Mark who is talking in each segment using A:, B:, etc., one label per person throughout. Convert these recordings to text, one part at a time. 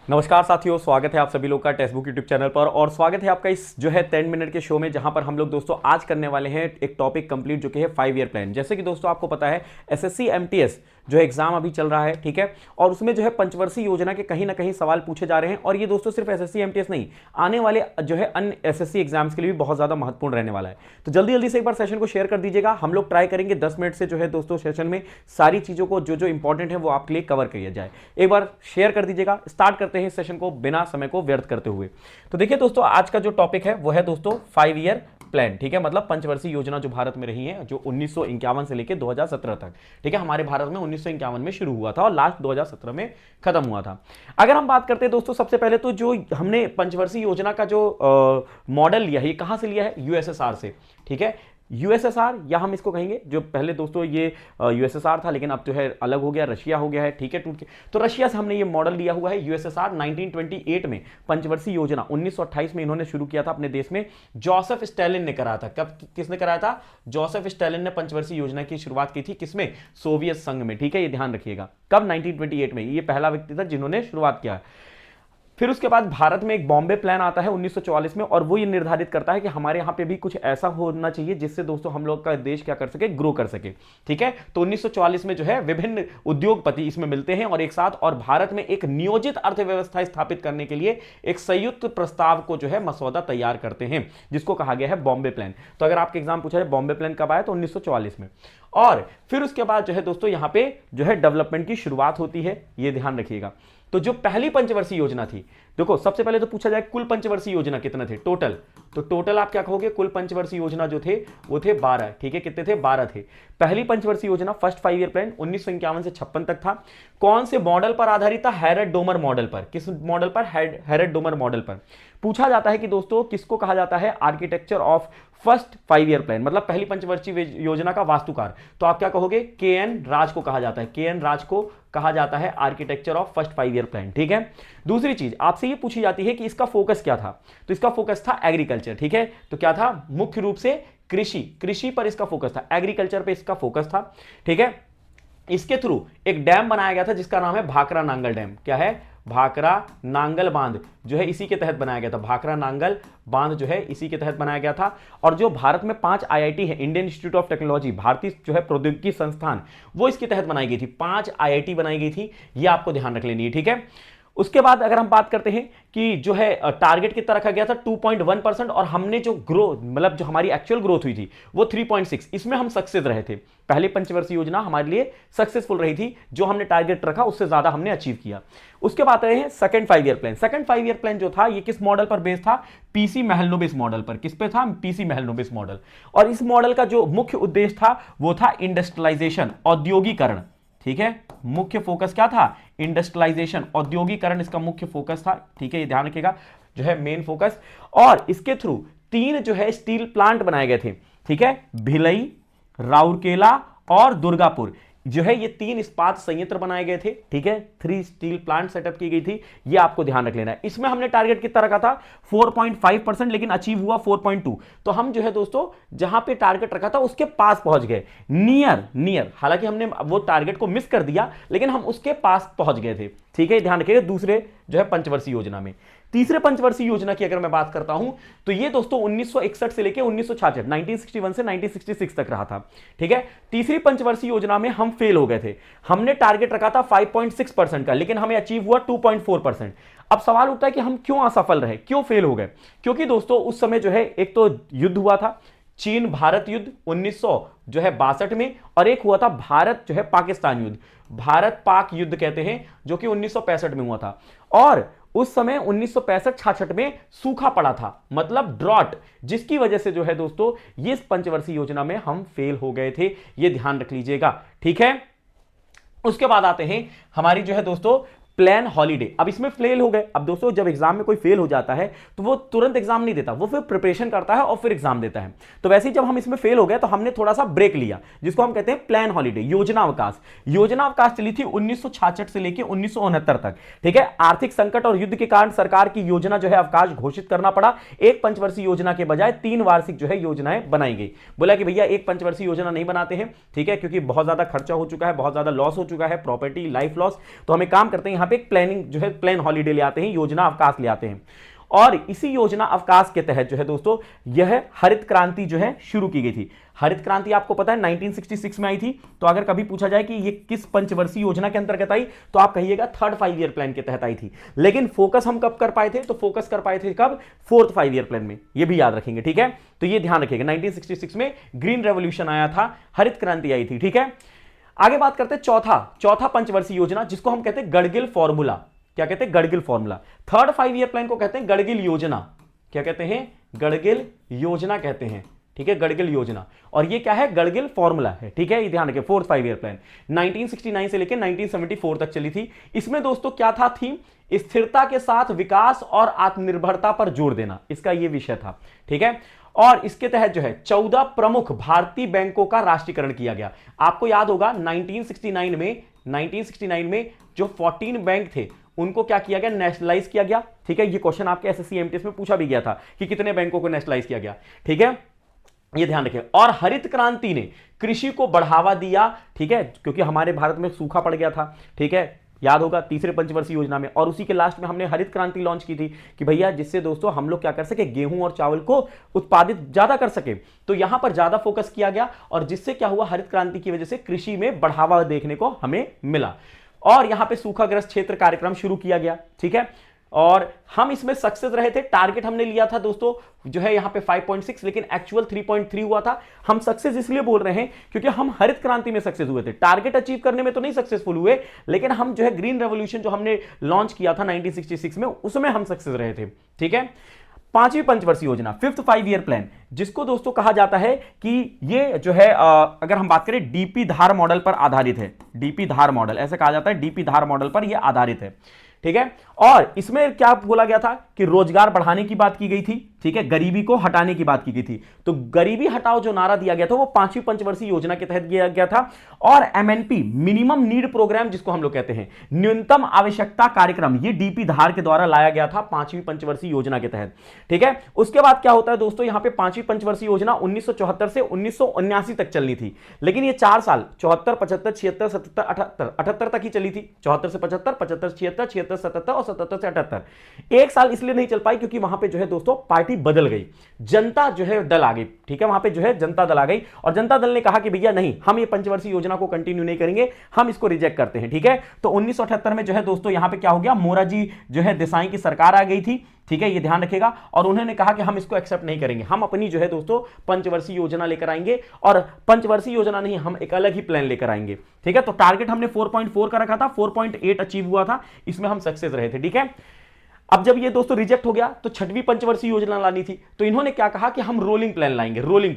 A: नमस्कार साथियों, स्वागत है आप सभी लोग का टेक्स्ट बुक यूट्यूब चैनल पर। और स्वागत है आपका इस जो है 10 मिनट के शो में, जहां पर हम लोग दोस्तों आज करने वाले हैं एक टॉपिक कंप्लीट जो कि है 5 ईयर प्लान। जैसे कि दोस्तों आपको पता है एसएससी एमटीएस जो एग्जाम अभी चल रहा है, ठीक है, और उसमें जो है पंचवर्षीय योजना के कहीं ना कहीं सवाल पूछे जा रहे हैं। और ये दोस्तों सिर्फ एसएससी एमटीएस नहीं, आने वाले जो है अन्य एसएससी एग्जाम्स के लिए भी बहुत ज्यादा महत्वपूर्ण रहने वाला है। तो जल्दी जल्दी से एक बार सेशन को शेयर कर दीजिएगा। हम लोग ट्राई करेंगे 10 मिनट से जो है दोस्तों सेशन में सारी चीजों को जो जो इंपॉर्टेंट है वो आपके लिए कवर किया जाए। एक बार शेयर कर दीजिएगा। स्टार्ट करते हैं इस सेशन को बिना समय को व्यर्थ करते हुए। तो देखिए दोस्तों, आज का जो टॉपिक है वो है दोस्तों 5 ईयर प्लान, ठीक है, मतलब पंचवर्षीय योजना जो भारत में रही है, जो 1951 से लेकर 2017 तक, ठीक है, हमारे भारत में 1951 में शुरू हुआ था और लास्ट 2017 में खत्म हुआ था। अगर हम बात करते हैं दोस्तों, सबसे पहले तो जो हमने पंचवर्षीय योजना का जो मॉडल लिया है, ये कहां से लिया है? यूएसएसआर से, ठीक है। यूएसएसआर या हम इसको कहेंगे, जो पहले दोस्तों ये यूएसएसआर था, लेकिन अब जो है अलग हो गया, रशिया हो गया है, ठीक है, टूट के। तो रशिया से हमने ये मॉडल लिया हुआ है यूएसएसआर 1928 में। पंचवर्षीय योजना 1928 में इन्होंने शुरू किया था अपने देश में। जोसेफ स्टालिन ने कराया था। कब किसने कराया था? जोसेफ स्टालिन ने पंचवर्षीय योजना की शुरुआत की थी। किसमें? सोवियत संघ में, ठीक है, ये ध्यान रखिएगा। कब? 1928 में। ये पहला व्यक्ति था जिन्होंने शुरुआत किया। फिर उसके बाद भारत में एक बॉम्बे प्लान आता है 1944 में, और वो ये निर्धारित करता है कि हमारे यहां पे भी कुछ ऐसा होना चाहिए जिससे दोस्तों हम लोग का देश क्या कर सके, ग्रो कर सके, ठीक है। तो 1944 में जो है विभिन्न उद्योगपति इसमें मिलते हैं और एक साथ, और भारत में एक नियोजित अर्थव्यवस्था स्थापित करने के लिए एक संयुक्त प्रस्ताव को जो है मसौदा तैयार करते हैं, जिसको कहा गया है बॉम्बे प्लान। तो अगर आपके एग्जाम पूछा जाए बॉम्बे प्लान कब आया, तो 1944 में। और फिर उसके बाद जो है दोस्तों यहां पे जो है डेवलपमेंट की शुरुआत होती है, ये ध्यान रखिएगा। तो जो पहली पंचवर्षीय योजना थी, देखो सबसे पहले तो पूछा जाए कुल पंचवर्षीय योजना कितने थे टोटल, तो टोटल आप क्या कहोगे? कुल पंचवर्षीय योजना जो थे वो थे 12, ठीक है। कितने थे? 12 थे। पहली पंचवर्षीय योजना फर्स्ट 5 ईयर प्लान 1951 से 56 तक था। कौन से मॉडल पर आधारित था? हैरेट डोमर मॉडल पर। किस मॉडल पर? हैरेट डोमर मॉडल पर। पूछा जाता है कि दोस्तों किसको कहा जाता है architecture of first 5 year plan, मतलब पहली पंचवर्षीय योजना का वास्तुकार? तो आप क्या कहोगे? के एन राज को कहा जाता है। के एन राज को कहा जाता है architecture of first 5 year plan, ठीक है। दूसरी चीज आपसे ये पूछी जाती है कि इसका फोकस क्या था, तो इसका फोकस था एग्रीकल्चर, ठीक है। तो क्या था? मुख्य रूप से कृषि पर इसका फोकस था, एग्रीकल्चर पे इसका फोकस था, ठीक है। इसके थ्रू एक डैम बनाया गया था जिसका नाम है भाखरा नांगल डैम। क्या है? भाखरा नांगल बांध जो है इसी के तहत बनाया गया था। भाखरा नांगल बांध जो है इसी के तहत बनाया गया था। और जो भारत में 5 आईआईटी है, इंडियन इंस्टीट्यूट ऑफ टेक्नोलॉजी, भारतीय जो है प्रौद्योगिकी संस्थान, वो इसके तहत बनाई गई थी। 5 आईआईटी बनाई गई थी, ये आपको ध्यान रख लेनी है, ठीक है। उसके बाद अगर हम बात करते हैं कि जो है टारगेट कितना रखा गया था 2.1%, और हमने जो ग्रोथ, मतलब जो हमारी एक्चुअल ग्रोथ हुई थी वो 3.6, इसमें हम सक्सेस रहे थे। पहले पंचवर्षीय योजना हमारे लिए सक्सेसफुल रही थी, जो हमने टारगेट रखा उससे ज्यादा हमने अचीव किया। उसके बाद रहे हैं second 5 year plan. Second 5 year plan जो था ये किस मॉडल पर बेस्ड था? पीसी महलनोबिस मॉडल पर। किस पे था? PC Mahalanobis model. और इस मॉडल का जो मुख्य उद्देश्य था वो था इंडस्ट्रियलाइजेशन, औद्योगिकरण, ठीक है। मुख्य फोकस क्या था? इंडस्ट्रियलाइजेशन, औद्योगिकरण इसका मुख्य फोकस था, ठीक है, ये ध्यान रखिएगा, जो है मेन फोकस। और इसके थ्रू 3 जो है स्टील प्लांट बनाए गए थे, ठीक है, भिलई, राउरकेला और दुर्गापुर, जो है ये 3 इस्पात संयंत्र बनाए गए थे, ठीक है। 3 स्टील प्लांट सेटअप की गई थी, ये आपको ध्यान रख लेना है। इसमें हमने टारगेट कितना रखा था? 4.5%, लेकिन अचीव हुआ 4.2। तो हम जो है दोस्तों जहां पे टारगेट रखा था उसके पास पहुंच गए, नियर। हालांकि हमने वो टारगेट को मिस कर दिया, लेकिन हम उसके पास पहुंच गए थे, ठीक है, ध्यान रखिएगा। दूसरे जो है पंचवर्षीय योजना में। तीसरे पंचवर्षीय योजना की अगर मैं बात करता हूं तो ये दोस्तों 1961 से लेकर 1966, 1961 से 1966 तक रहा था, ठीक है। तीसरी पंचवर्षीय योजना में हम फेल हो गए थे। हमने टारगेट रखा था 5.6% का, लेकिन हमें अचीव हुआ 2.4%। अब सवाल उठता है कि हम क्यों असफल रहे, क्यों फेल हो गए? क्योंकि दोस्तों उस समय जो है एक तो युद्ध हुआ था, चीन भारत युद्ध 1962 में, और एक हुआ था भारत जो है पाकिस्तान युद्ध, भारत पाक युद्ध कहते हैं, जो कि 1965 में हुआ था। और उस समय 1965-66 में सूखा पड़ा था, मतलब ड्रॉट, जिसकी वजह से जो है दोस्तों ये पंचवर्षीय योजना में हम फेल हो गए थे, ये ध्यान रख लीजिएगा, ठीक है। उसके बाद आते हैं हमारी जो है दोस्तों प्लान हॉलीडे। अब इसमें फेल हो गए। अब दोस्तों जब एग्जाम में कोई फेल हो जाता है तो वो तुरंत एग्जाम नहीं देता, वो फिर प्रिपरेशन करता है और फिर एग्जाम देता है। तो वैसे ही जब हम इसमें फेल हो गए तो हमने थोड़ा सा ब्रेक लिया, जिसको हम कहते हैं प्लान हॉलीडे, योजना अवकाश। योजना अवकाश चली थी 1966 से लेकर 1969 तक, ठीक है। आर्थिक संकट और युद्ध के कारण सरकार की योजना जो है अवकाश घोषित करना पड़ा। एक पंचवर्षीय योजना के बजाय 3 वार्षिक जो है योजनाएं बनाई गई। बोला कि भैया एक पंचवर्षीय योजना नहीं बनाते हैं, ठीक है, क्योंकि बहुत ज्यादा खर्चा हो चुका है, बहुत ज्यादा लॉस हो चुका है, प्रॉपर्टी, लाइफ लॉस। तो हमें काम करते हैं यहां पे एक प्लानिंग जो है प्लान हॉलीडे ले आते हैं, योजना अवकाश ले आते हैं। और इसी योजना अवकाश के तहत जो है दोस्तों यह हरित क्रांति जो है शुरू की गई थी। हरित क्रांति आपको पता है 1966 में आई थी। तो अगर कभी पूछा जाए कि ये किस पंचवर्षीय योजना के अंतर्गत आई, तो आप कहिएगा थर्ड 5 ईयर प्लान के तहत आई थी। लेकिन फोकस हम कब कर पाए थे, तो फोकस कर पाए थे कब, फोर्थ 5 ईयर प्लान में। ये भी याद रखेंगे, ठीक है। तो ये ध्यान रखिएगा 1966 में ग्रीन रेवोल्यूशन आया था, हरित क्रांति आई थी, ठीक है। आगे बात करते हैं चौथा पंचवर्षीय योजना, जिसको हम कहते हैं गडगिल फॉर्मूला। क्या कहते हैं, Gadgil formula. Third 5 year plan को कहते हैं गडगिल योजना। क्या कहते हैं, गडगिल योजना कहते हैं, ठीक है, गडगिल योजना। और ये क्या है, गडगिल फॉर्मूला है, ठीक है, ये ध्यान रखिए। फोर्थ 5 ईयर प्लान 1969 से लेकर 1974 तक चली थी। इसमें दोस्तों क्या था थीम, स्थिरता के साथ विकास और आत्मनिर्भरता पर जोर देना, इसका ये विषय था, ठीक है। और इसके तहत जो है 14 प्रमुख भारतीय बैंकों का राष्ट्रीयकरण किया गया। आपको याद होगा 1969 में जो 14 बैंक थे उनको क्या किया गया, नेशनलाइज किया गया, ठीक है। ये क्वेश्चन आपके एसएससी एमटीएस में पूछा भी गया था कि कितने बैंकों को नेशनलाइज किया गया, ठीक है, ये ध्यान रखें। और हरित क्रांति ने कृषि को बढ़ावा दिया, ठीक है, क्योंकि हमारे भारत में सूखा पड़ गया था, ठीक है, याद होगा तीसरे पंचवर्षीय योजना में। और उसी के लास्ट में हमने हरित क्रांति लॉन्च की थी कि भैया जिससे दोस्तों हम लोग क्या कर सके, गेहूं और चावल को उत्पादित ज्यादा कर सके। तो यहां पर ज्यादा फोकस किया गया और जिससे क्या हुआ, हरित क्रांति की वजह से कृषि में बढ़ावा देखने को हमें मिला। और यहां पे सूखाग्रस्त क्षेत्र कार्यक्रम शुरू किया गया, ठीक है। और हम इसमें सक्सेस रहे थे। टारगेट हमने लिया था दोस्तों जो है यहां पे 5.6, लेकिन एक्चुअल 3.3 हुआ था। हम सक्सेस इसलिए बोल रहे हैं क्योंकि हम हरित क्रांति में सक्सेस हुए थे, टारगेट अचीव करने में तो नहीं सक्सेसफुल हुए, लेकिन हम जो है ग्रीन रेवोल्यूशन जो हमने लॉन्च किया था 1966 में, उसमें हम सक्सेस रहे थे, ठीक है। पांचवी पंचवर्षीय योजना, फिफ्थ 5 ईयर प्लान, जिसको दोस्तों कहा जाता है कि ये जो है अगर हम बात करें डीपी धार मॉडल पर आधारित है। डीपी धार मॉडल ऐसे कहा जाता है, डीपी धार मॉडल पर यह आधारित है, ठीक है। और इसमें क्या बोला गया था कि रोजगार बढ़ाने की बात की गई थी, ठीक है, गरीबी को हटाने की बात की गई थी। तो गरीबी हटाओ जो नारा दिया गया था वो पांचवी पंचवर्षीय योजना के तहत दिया गया था। और एमएनपी, मिनिमम नीड प्रोग्राम, जिसको हम लोग कहते हैं न्यूनतम आवश्यकता कार्यक्रम, ये डीपी धार के द्वारा लाया गया था पांचवी पंचवर्षीय योजना के तहत, ठीक है। उसके बाद क्या होता है दोस्तों, यहां पे पांचवी पंचवर्षीय योजना 1974 से 1979 तक चलनी थी, लेकिन ये 4 साल 74, 75, 76, 77, 78 तक ही चली थी। 74 से 75, 75 से 76, 76 से 77 और 77 से 78। एक साल इसलिए नहीं चल पाई क्योंकि वहां पे जो है दोस्तों पार्टी बदल गई, जनता जो है दल आ गई, ठीक है, वहां पे जो है जनता दल आ गई और जनता दल ने कहा कि भैया नहीं, हम ये पंचवर्षीय योजना को कंटिन्यू नहीं करेंगे, हम इसको रिजेक्ट करते हैं, ठीक है। तो 1978 में जो है दोस्तों यहां पे क्या हो गया, मोरारजी जो है देसाई की सरकार आ गई थी, ठीक है, ये ध्यान रखेगा। और उन्होंने कहा कि हम इसको एक्सेप्ट नहीं करेंगे, हम अपनी जो है दोस्तों पंचवर्षीय योजना लेकर आएंगे। और पंचवर्षीय योजना नहीं, हम एक अलग ही प्लान लेकर आएंगे, ठीक है। तो टारगेट हमने 4.4 का रखा था, 4.8 अचीव हुआ था, इसमें हम सक्सेस रहे थे, ठीक है। अब जब ये दोस्तों रिजेक्ट हो गया तो छठवीं पंचवर्षीय योजना लानी थी। तो इन्होंने क्या कहा कि हम रोलिंग प्लान लाएंगे। रोलिंग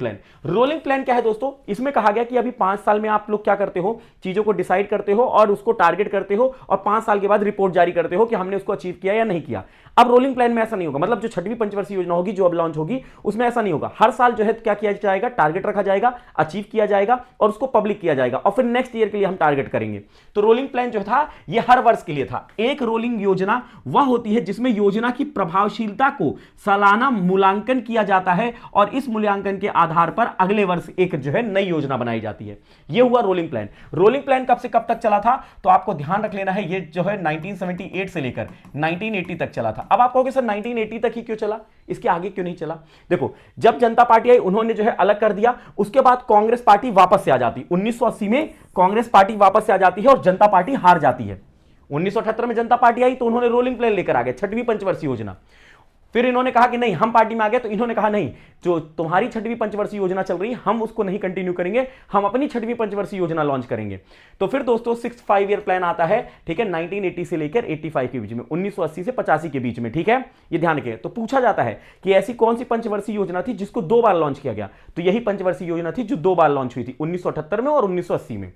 A: प्लान क्या है दोस्तों, इसमें कहा गया कि अभी 5 साल में आप लोग क्या करते हो, चीजों को डिसाइड करते हो और उसको टारगेट करते हो और 5 साल के बाद रिपोर्ट जारी करते हो कि हमने उसको अचीव किया या नहीं किया। अब रोलिंग प्लान में ऐसा नहीं होगा, मतलब जो छठवीं पंचवर्षीय योजना होगी जो अब लॉन्च होगी उसमें ऐसा नहीं होगा। हर साल जो है क्या किया जाएगा, टारगेट रखा जाएगा, अचीव किया जाएगा और उसको पब्लिक किया जाएगा और फिर नेक्स्ट ईयर के लिए हम टारगेट करेंगे। तो रोलिंग प्लान जो था ये हर वर्ष के लिए था। एक रोलिंग योजना वह होती है जिसमें योजना की प्रभावशीलता को सालाना मूल्यांकन किया जाता है और इस मूल्यांकन के आधार पर अगले वर्ष एक जो है नई योजना बनाई जाती है। यह हुआ रोलिंग प्लान। रोलिंग प्लान कब से कब तक चला था, तो आपको ध्यान रख लेना है, ये जो है 1978 से लेकर 1980 तक चला था। अब आप कहोगे सर 1980 तक ही क्यों चला, इसके आगे क्यों नहीं चला। देखो, जब जनता पार्टी आई उन्होंने जो है अलग कर दिया, उसके बाद कांग्रेस पार्टी वापस से आ जाती। 1980 में कांग्रेस पार्टी वापस से आ जाती है और जनता पार्टी हार जाती है। 1978 में जनता पार्टी आई तो उन्होंने रोलिंग प्लान लेकर आ गए, छठवीं पंचवर्षीय योजना। फिर इन्होंने कहा कि नहीं, हम पार्टी में आ गए तो इन्होंने कहा नहीं, जो तुम्हारी छठवीं पंचवर्षीय योजना चल रही है हम उसको नहीं कंटिन्यू करेंगे, हम अपनी छठवीं पंचवर्षीय योजना लॉन्च करेंगे। तो फिर दोस्तों 6 5 ईयर प्लान आता है, ठीक है, 1980 से लेकर 85 के बीच में, 1980 से 85 के बीच में, ठीक है, ये ध्यान रखिए। तो पूछा जाता है कि ऐसी कौन सी पंचवर्षीय योजना थी जिसको 2 बार लॉन्च किया गया, तो यही पंचवर्षीय योजना थी जो 2 बार लॉन्च हुई थी, 1978 में और 1980 में।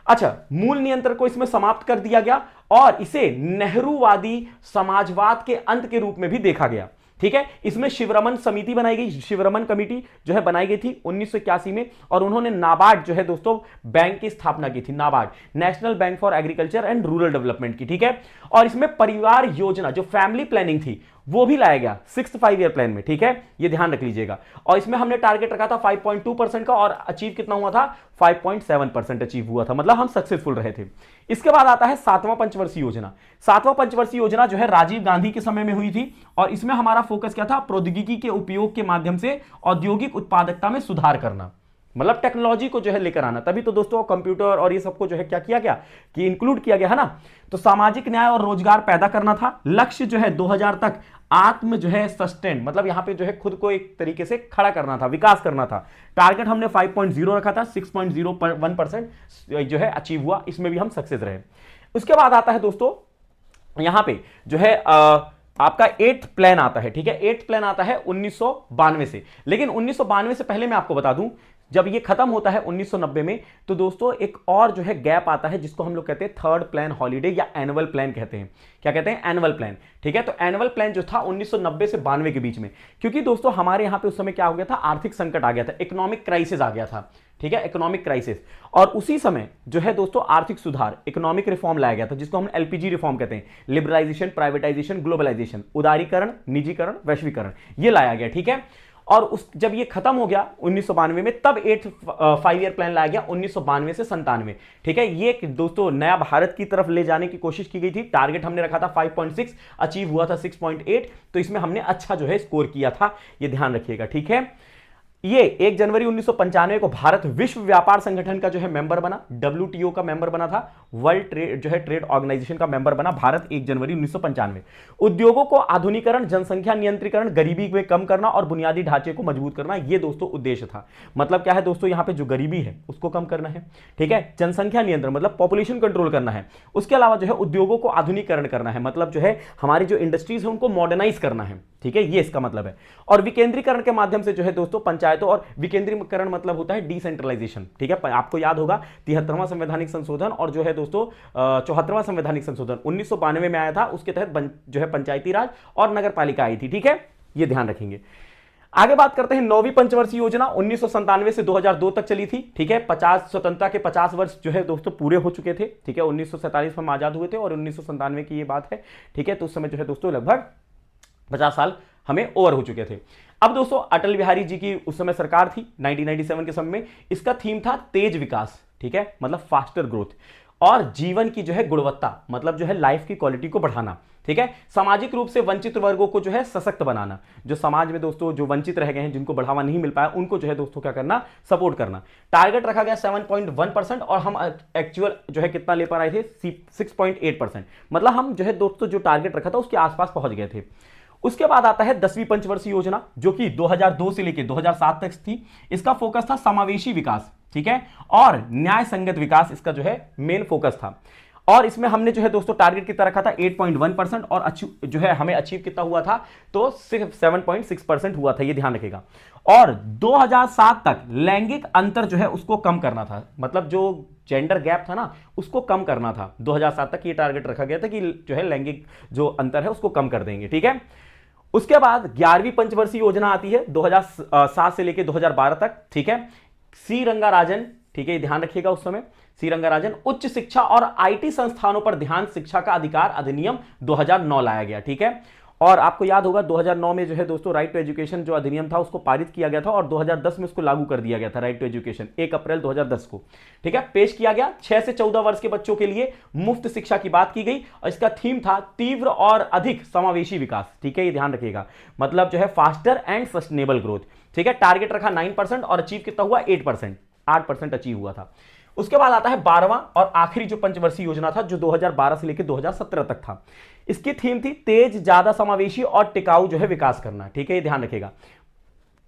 A: अच्छा, मूल नियंत्रण को इसमें समाप्त कर दिया गया और इसे नेहरूवादी समाजवाद के अंत के रूप में भी देखा गया, ठीक है। इसमें शिवरमन समिति बनाई गई, शिवरमन कमेटी जो है बनाई गई थी 1981 में और उन्होंने नाबार्ड जो है दोस्तों बैंक की स्थापना की थी, NABARD, national bank for agriculture and rural development की, ठीक है। और इसमें परिवार योजना जो फैमिली प्लानिंग थी वो भी लाया गया 6th 5 ईयर प्लान में, ठीक है, ये ध्यान रख लीजिएगा। और इसमें हमने टारगेट रखा था 5.2% का और अचीव कितना हुआ था, 5.7% अचीव हुआ था, मतलब हम सक्सेसफुल रहे थे। इसके बाद आता है 7वां पंचवर्षीय योजना। 7वां पंचवर्षीय योजना जो है राजीव गांधी के समय में हुई थी और इसमें हमारा फोकस क्या था, प्रौद्योगिकी के उपयोग के माध्यम से औद्योगिक उत्पादकता में सुधार करना, मतलब टेक्नोलॉजी को जो है लेकर आना। तभी तो दोस्तों कंप्यूटर और ये सबको जो है क्या किया गया कि इंक्लूड किया गया है ना। तो सामाजिक न्याय और रोजगार पैदा करना था। लक्ष्य जो है 2000 तक आत्म जो है सस्टेन, मतलब यहां पे जो है खुद को एक तरीके से खड़ा करना था, विकास करना था। टारगेट हमने 5.0 रखा था, 6.01% जो है अचीव हुआ, इसमें भी हम सक्सेस रहे। उसके बाद आता है दोस्तों यहां पे जो है आपका 8th प्लान आता है, ठीक है, 8th प्लान आता है 1992 से। लेकिन 1992 से पहले मैं आपको बता दूं, जब ये खत्म होता है 1990 में, तो दोस्तों एक और जो है गैप आता है जिसको हम लोग कहते हैं 3rd प्लान हॉलीडे या एनुअल प्लान कहते हैं। क्या कहते हैं, एनुअल प्लान, ठीक है। तो एनुअल प्लान जो था 1990 से 92 के बीच में, क्योंकि दोस्तों हमारे यहां पे उस समय क्या हो गया था, आर्थिक संकट आ गया था, इकोनॉमिक क्राइसिस आ गया था, ठीक है, इकोनॉमिक क्राइसिस। और उसी समय जो है दोस्तों आर्थिक सुधार, इकोनॉमिक रिफॉर्म लाया गया था, जिसको हम एलपीजी रिफॉर्म कहते हैं, लिबरलाइजेशन, प्राइवेटाइजेशन, ग्लोबलाइजेशन, उदारीकरण, निजीकरण, वैश्वीकरण, ये लाया गया, ठीक है। और उस जब ये खत्म हो गया 1992 में, तब 8th 5 ईयर प्लान लाया गया 1992 से 97, ठीक है। ये दोस्तों नया भारत की तरफ ले जाने की कोशिश की गई थी। टारगेट हमने रखा था 5.6, अचीव हुआ था 6.8, तो इसमें हमने अच्छा जो है स्कोर किया था, ये ध्यान रखिएगा, ठीक है। ये 1 जनवरी 1995 को भारत विश्व व्यापार संगठन का जो है मेंबर बना, WTO का मेंबर बना था, वर्ल्ड ट्रेड जो है ट्रेड ऑर्गेनाइजेशन का मेंबर बना भारत 1 जनवरी 1995। उद्योगों को आधुनिकरण, जनसंख्या नियंत्रीकरण, गरीबी में कम करना और बुनियादी ढांचे को मजबूत करना, ये दोस्तों उद्देश्य था। मतलब क्या है दोस्तों, यहां पे जो गरीबी है उसको कम करना है, ठीक है, जनसंख्या नियंत्रण मतलब पॉपुलेशन कंट्रोल करना है, उसके अलावा जो है उद्योगों को आधुनिकरण करना है, मतलब जो है हमारी जो इंडस्ट्रीज है उनको मॉडर्नाइज करना है, ठीक है, ये इसका मतलब है। और विकेंद्रीकरण के माध्यम से जो है दोस्तों पंचायतों, और विकेंद्रीकरण मतलब होता है डिसेंट्रलाइजेशन, ठीक है। आपको याद होगा 73वां संवैधानिक संशोधन और जो है दोस्तों 74वां संवैधानिक संशोधन 1992 में आया था, उसके तहत जो है पंचायती राज और नगर पालिका आई थी, ठीक है, ये ध्यान रखेंगे। आगे बात करते हैं 9वीं पंचवर्षीय योजना 1997 से 2002 तक चली थी, ठीक है। 50 स्वतंत्रता के 50 वर्ष जो है दोस्तों पूरे हो चुके थे, ठीक है। 1947 में हम आजाद हुए थे और 1997 की ये बात है, ठीक है। तो उस समय जो है दोस्तों लगभग 50 साल हमें ओवर हो चुके थे। अब दोस्तों अटल बिहारी जी की उस समय सरकार थी 1997 के समय में। इसका थीम था तेज विकास, ठीक है, मतलब फास्टर ग्रोथ, और जीवन की जो है गुणवत्ता, मतलब जो है लाइफ की क्वालिटी को बढ़ाना, ठीक है। सामाजिक रूप से वंचित वर्गों को जो है सशक्त बनाना, जो समाज में दोस्तों जो वंचित रह गए हैं, जिनको बढ़ावा नहीं मिल पाया, उनको जो है दोस्तों क्या करना, सपोर्ट करना। टारगेट रखा गया 7.1% और हम एक्चुअल जो है कितना ले पा रहे थे, 6.8%, मतलब हम जो है दोस्तों जो टारगेट रखा था उसके आसपास पहुंच गए थे। उसके बाद आता है 10वीं पंचवर्षीय योजना, जो कि 2002 से लेकर 2007 तक थी। इसका फोकस था समावेशी विकास, ठीक है, और न्याय संगत विकास, इसका जो है मेन फोकस था। और इसमें हमने जो है दोस्तों टारगेट कितना रखा था 8.1% और जो है हमें अचीव कितना हुआ था, तो सिर्फ 7.6% हुआ था, ये ध्यान रखेगा। और 2007 तक लैंगिक अंतर जो है उसको कम करना था, मतलब जो जेंडर गैप था ना उसको कम करना था। 2007 तक ये टारगेट रखा गया था कि जो है लैंगिक जो अंतर है उसको कम कर देंगे, ठीक है। उसके बाद 11वीं पंचवर्षीय योजना आती है 2007 से लेकर 2012 तक, ठीक है। सी रंगाराजन, ठीक है, ध्यान रखिएगा, उस समय सी रंगाराजन उच्च शिक्षा और आईटी संस्थानों पर ध्यान शिक्षा का अधिकार अधिनियम 2009 लाया गया, ठीक है। और आपको याद होगा 2009 में जो है दोस्तों राइट टू एजुकेशन जो अधिनियम था उसको पारित किया गया था और 2010 में उसको लागू कर दिया गया था, राइट टू एजुकेशन 1 अप्रैल 2010 को, ठीक है, पेश किया गया। 6 से 14 वर्ष के बच्चों के लिए मुफ्त शिक्षा की बात की गई और इसका थीम था तीव्र और अधिक समावेशी विकास, ठीक है, ये ध्यान रखिएगा, मतलब जो है फास्टर एंड सस्टेनेबल ग्रोथ, ठीक है। टारगेट रखा 9% और अचीव कितना हुआ 8% अचीव हुआ था। उसके बाद आता है 12वां और आखिरी जो पंचवर्षीय योजना था, जो 2012 से लेकर 2017 तक था। इसकी थीम थी तेज, ज्यादा समावेशी और टिकाऊ जो है विकास करना, ठीक है, ये ध्यान रखिएगा।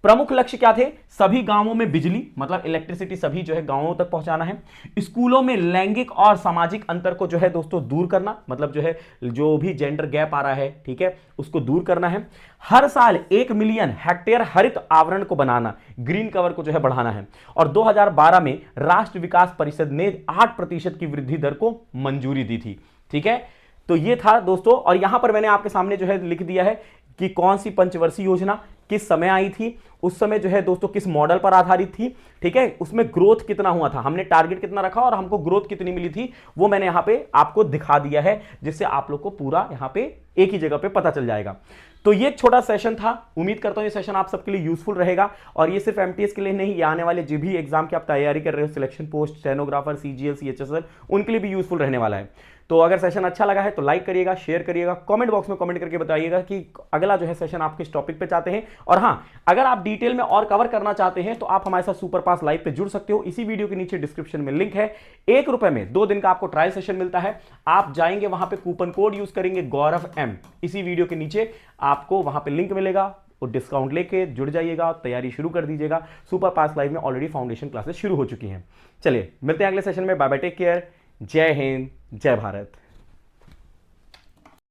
A: प्रमुख लक्ष्य क्या थे, सभी गांवों में बिजली मतलब इलेक्ट्रिसिटी सभी जो है गांवों तक पहुंचाना है। स्कूलों में लैंगिक और सामाजिक अंतर को जो है दोस्तों दूर करना, मतलब जो है जो भी जेंडर गैप आ रहा है, ठीक है, उसको दूर करना है। हर साल 1 मिलियन हेक्टेयर हरित आवरण को बनाना, ग्रीन कवर को जो है बढ़ाना है। और 2012 में राष्ट्र विकास परिषद ने 8% की वृद्धि दर को मंजूरी दी थी, ठीक है। तो ये था दोस्तों, और यहां पर मैंने आपके सामने जो है लिख दिया है कि कौन सी पंचवर्षीय योजना किस समय आई थी, उस समय जो है दोस्तों किस मॉडल पर आधारित थी, ठीक है, उसमें ग्रोथ कितना हुआ था, हमने टारगेट कितना रखा और हमको ग्रोथ कितनी मिली थी, वो मैंने यहां पे आपको दिखा दिया है, जिससे आप लोग को पूरा यहां पे एक ही जगह पे पता चल जाएगा। तो ये एक छोटा सेशन था, उम्मीद करता हूं ये सेशन आप सबके लिए यूजफुल रहेगा। और ये सिर्फ एमटीएस के लिए नहीं, ये आने वाले जो भी एग्जाम की आप तैयारी कर रहे हो, selection post, stenographer, CGL, CHSL, उनके लिए भी यूजफुल रहने वाला है। तो अगर सेशन अच्छा लगा है तो लाइक करिएगा, शेयर करिएगा, कमेंट बॉक्स में कमेंट करके बताइएगा कि अगला जो है सेशन आप किस टॉपिक पे चाहते हैं। और हाँ, अगर आप डिटेल में और कवर करना चाहते हैं तो आप हमारे साथ सुपर पास लाइव पे जुड़ सकते हो। इसी वीडियो के नीचे डिस्क्रिप्शन में लिंक है, ₹1 में 2 दिन का आपको ट्रायल सेशन मिलता है। आप जाएंगे वहां पे कूपन कोड यूज करेंगे गौरव एम, इसी वीडियो के नीचे आपको वहां पे लिंक मिलेगा, और डिस्काउंट लेके जुड़ जाइएगा, तैयारी शुरू कर दीजिएगा। सुपर पास लाइव में ऑलरेडी फाउंडेशन क्लासेस शुरू हो चुकी हैं। चलिए मिलते हैं अगले सेशन में, बाय बाय, टेक केयर, जय हिंद, जय भारत।